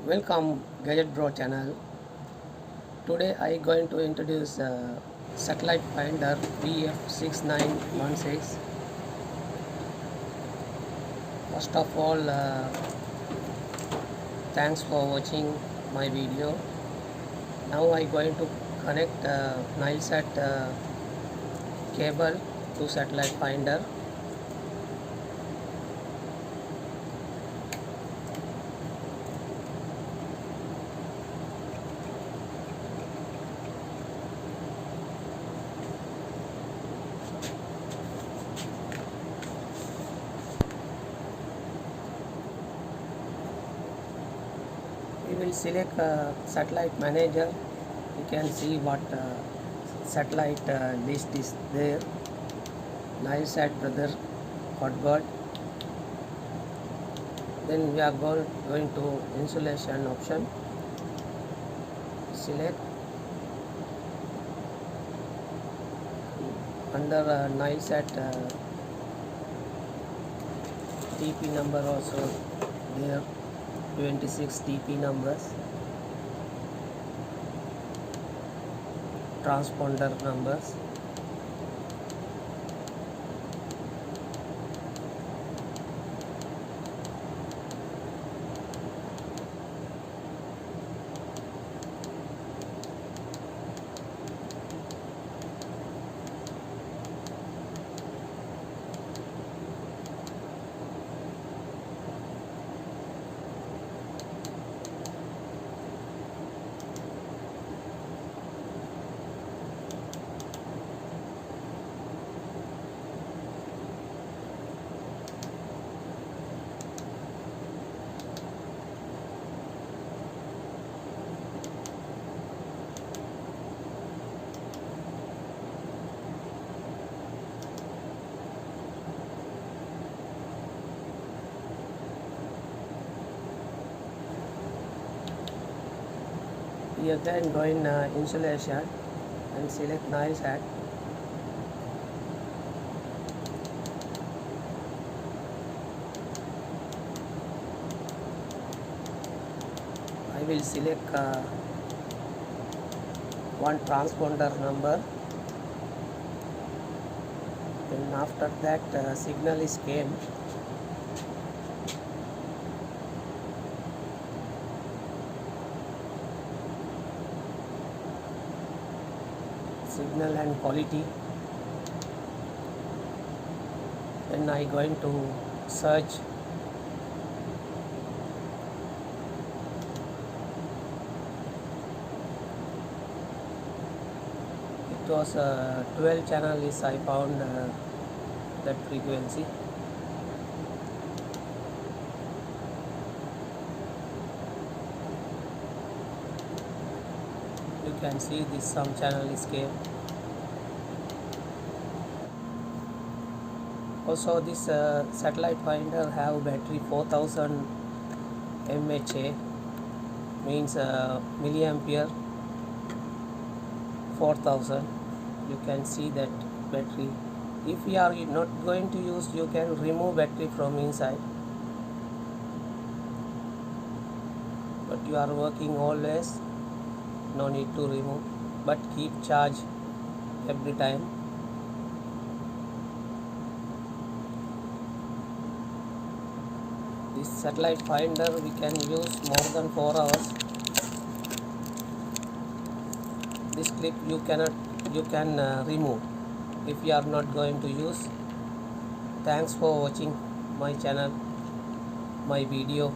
Welcome Gadget Bro channel. Today I going to introduce satellite finder VF6916. First of all, thanks for watching my video. Now I going to connect Nilesat cable to satellite finder. We will select satellite manager. You can see what satellite list is there. Nilesat brother hotbird. Then we are going to insulation option. Select under Nilesat TP number also there. 26 TP numbers, transponder numbers. We again go in insulation and select Nilesat. I will select one transponder number. Then after that signal is came. Signal and quality. Then I going to search. It was 12 channel is I found that frequency. You can see this some channel is came. Also this satellite finder have battery 4000 mAh, means milliampere 4000. You can see that battery. If you are not going to use, you can remove battery from inside, but you are working always, no need to remove, but keep charge every time. This satellite finder we can use more than 4 hours. This clip you can remove if you are not going to use. Thanks for watching my channel, my video.